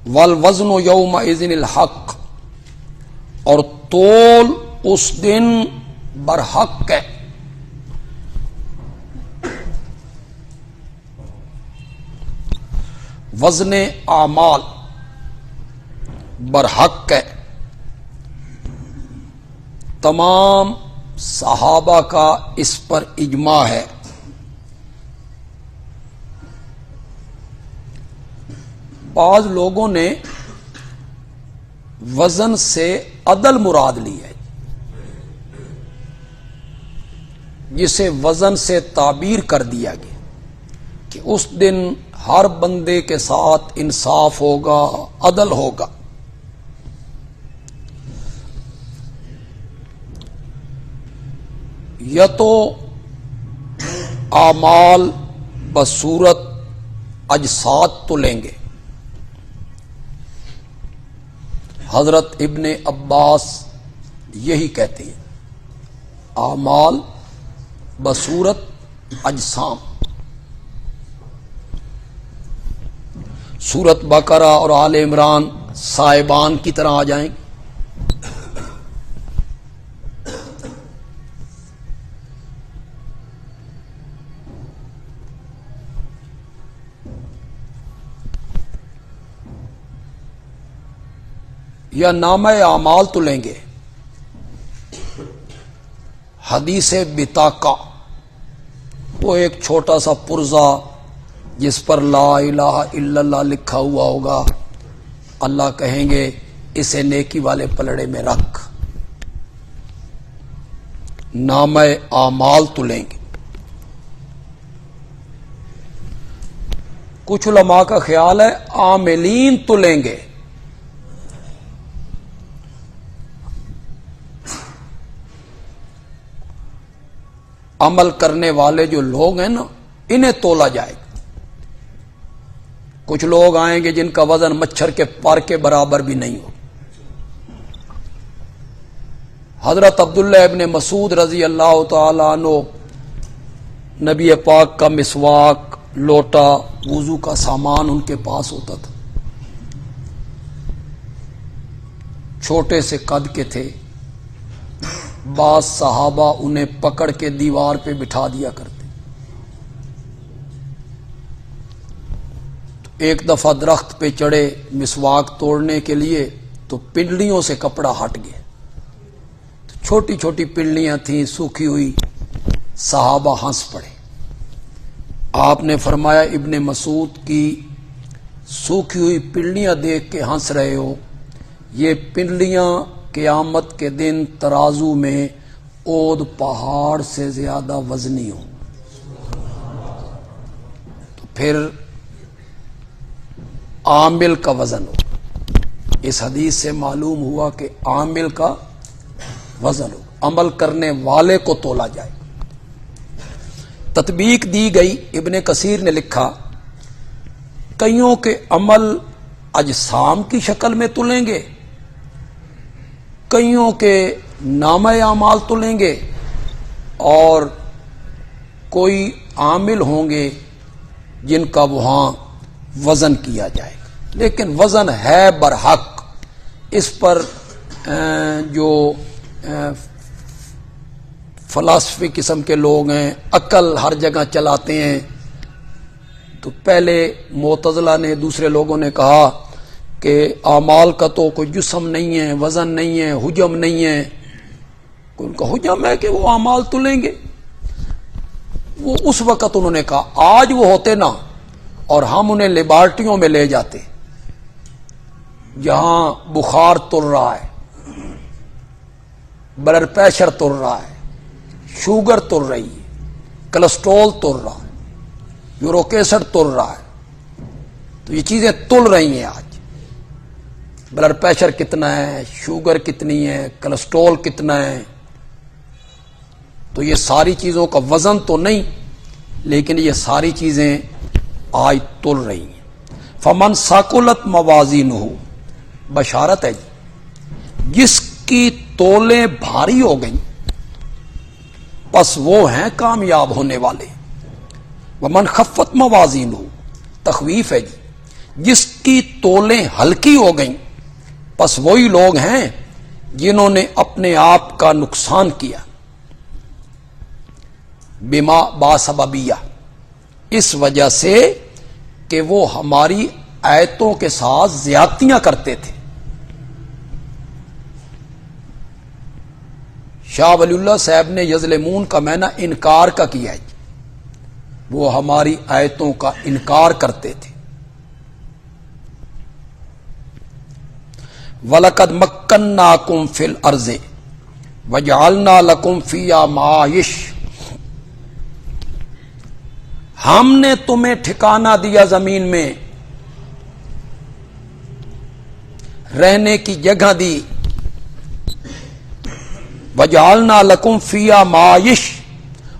والوزن یومئذ الحق، اور تول اس دن برحق ہے۔ وزن اعمال برحق ہے۔ تمام صحابہ کا اس پر اجماع ہے۔ بعض لوگوں نے وزن سے عدل مراد لی ہے، جسے وزن سے تعبیر کر دیا گیا کہ اس دن ہر بندے کے ساتھ انصاف ہوگا، عدل ہوگا۔ یا تو اعمال بصورت اجساد تو لیں گے۔ حضرت ابن عباس یہی کہتے ہیں، اعمال بصورت اجسام۔ سورت بقرہ اور آل عمران صاحبان کی طرح آ جائیں گے۔ یا نامہ اعمال تو لیں گے۔ حدیث بطاقہ، وہ ایک چھوٹا سا پرزہ جس پر لا الہ الا اللہ لکھا ہوا ہوگا، اللہ کہیں گے اسے نیکی والے پلڑے میں رکھ۔ نامہ اعمال تو لیں گے۔ کچھ علماء کا خیال ہے عاملین تو لیں گے۔ عمل کرنے والے جو لوگ ہیں نا، انہیں تولا جائے گا۔ کچھ لوگ آئیں گے جن کا وزن مچھر کے پر کے برابر بھی نہیں ہو۔ حضرت عبداللہ ابن مسعود رضی اللہ تعالی عنہ، نبی پاک کا مسواک، لوٹا، وضو کا سامان ان کے پاس ہوتا تھا۔ چھوٹے سے قد کے تھے۔ بعض صحابہ انہیں پکڑ کے دیوار پہ بٹھا دیا کرتے۔ ایک دفعہ درخت پہ چڑھے مسواک توڑنے کے لیے تو پنڈلیوں سے کپڑا ہٹ گیا۔ چھوٹی چھوٹی پنڈلیاں تھیں سوکھی ہوئی، صحابہ ہنس پڑے۔ آپ نے فرمایا ابن مسعود کی سوکھی ہوئی پنڈلیاں دیکھ کے ہنس رہے ہو، یہ پنڈلیاں قیامت کے دن ترازو میں اود پہاڑ سے زیادہ وزنی ہوں۔ تو پھر عامل کا وزن ہو۔ اس حدیث سے معلوم ہوا کہ عامل کا وزن ہو، عمل کرنے والے کو تولا جائے۔ تطبیق دی گئی، ابن کثیر نے لکھا کئیوں کے عمل اجسام کی شکل میں تلیں گے، کئیوں کے نامہ اعمال تلیں گے، اور کوئی عامل ہوں گے جن کا وہاں وزن کیا جائے گا۔ لیکن وزن ہے برحق۔ اس پر جو فلسفی قسم کے لوگ ہیں، عقل ہر جگہ چلاتے ہیں، تو پہلے معتزلہ نے، دوسرے لوگوں نے کہا کہ اعمال کا تو کوئی جسم نہیں ہے، وزن نہیں ہے، حجم نہیں ہے۔ ان کا حجم ہے کہ وہ اعمال تلیں گے۔ وہ اس وقت انہوں نے کہا، آج وہ ہوتے نا اور ہم انہیں لیبارٹریوں میں لے جاتے جہاں بخار تل رہا ہے، بلڈ پریشر تل رہا ہے، شوگر تل رہی ہے، کولسٹرول تل رہا ہے، یورک ایسڈ تل رہا ہے، تو یہ چیزیں تل رہی ہیں آج۔ بلڈ پریشر کتنا ہے، شوگر کتنی ہے، کولسٹرول کتنا ہے، تو یہ ساری چیزوں کا وزن تو نہیں، لیکن یہ ساری چیزیں آج تل رہی ہیں۔ فمن ثقلت موازینہ، بشارت ہے جی، جس کی تولیں بھاری ہو گئیں پس وہ ہیں کامیاب ہونے والے۔ ومن خفت موازینہ، تخویف ہے جی، جس کی تولیں ہلکی ہو گئیں، پس وہی لوگ ہیں جنہوں نے اپنے آپ کا نقصان کیا، بما باسببیہ، اس وجہ سے کہ وہ ہماری آیتوں کے ساتھ زیادتیاں کرتے تھے۔ شاہ ولی اللہ صاحب نے یظلمون کا معنی انکار کا کیا ہے، وہ ہماری آیتوں کا انکار کرتے تھے۔ وَلَقَدْ مَكَّنَّاكُمْ فِي الْأَرْضِ وَجَعَلْنَا لَكُمْ فِيهَا مَعَائِشَ، ہم نے تمہیں ٹھکانہ دیا زمین میں، رہنے کی جگہ دی، وَجَعَلْنَا لَكُمْ فِيهَا مَعَائِشَ،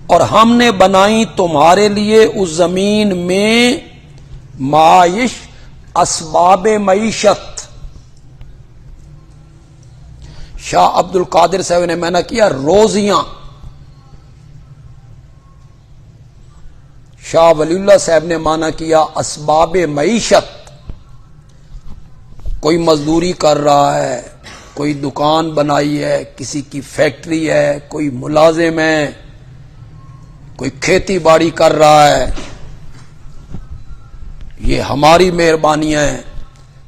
اور ہم نے بنائی تمہارے لیے اس زمین میں معائش، اسباب معیشت۔ شاہ عبد القادر صاحب نے معنی کیا روزیاں، شاہ ولی اللہ صاحب نے معنی کیا اسباب معیشت۔ کوئی مزدوری کر رہا ہے، کوئی دکان بنائی ہے، کسی کی فیکٹری ہے، کوئی ملازم ہے، کوئی کھیتی باڑی کر رہا ہے، یہ ہماری مہربانیاں ہیں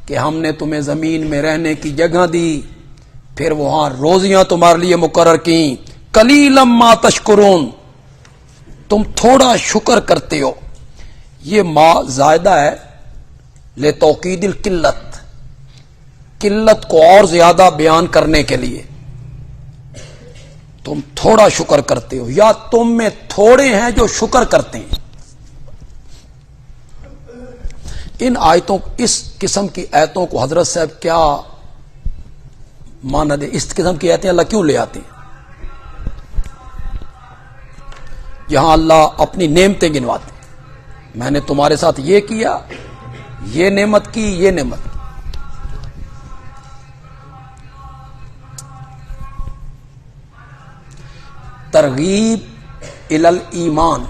کہ ہم نے تمہیں زمین میں رہنے کی جگہ دی، پھر وہاں روزیاں تمہارے لیے مقرر کی۔ قلیلا ما تشکرون، تم تھوڑا شکر کرتے ہو۔ یہ ما زائدہ ہے لتوکید القلت، قلت کو اور زیادہ بیان کرنے کے لیے، تم تھوڑا شکر کرتے ہو، یا تم میں تھوڑے ہیں جو شکر کرتے ہیں۔ ان آیتوں، اس قسم کی آیتوں کو حضرت صاحب کیا مانا دے؟ اس قسم کی آیتیں اللہ کیوں لے آتے ہیں جہاں اللہ اپنی نعمتیں گنواتے ہیں؟ میں نے تمہارے ساتھ یہ کیا، یہ نعمت کی، یہ نعمت کی۔ ترغیب الی الایمان،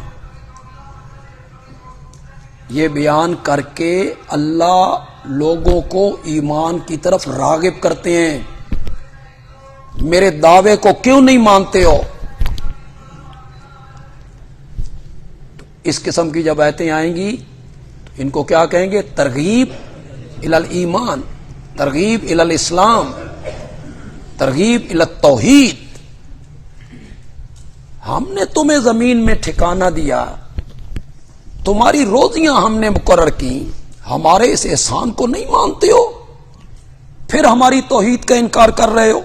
یہ بیان کر کے اللہ لوگوں کو ایمان کی طرف راغب کرتے ہیں۔ میرے دعوے کو کیوں نہیں مانتے ہو؟ اس قسم کی جب آیتیں آئیں گی تو ان کو کیا کہیں گے؟ ترغیب الی الایمان، ترغیب الی الاسلام، ترغیب الی التوحید۔ ہم نے تمہیں زمین میں ٹھکانہ دیا، تمہاری روزیاں ہم نے مقرر کی، ہمارے اس احسان کو نہیں مانتے ہو، پھر ہماری توحید کا انکار کر رہے ہو۔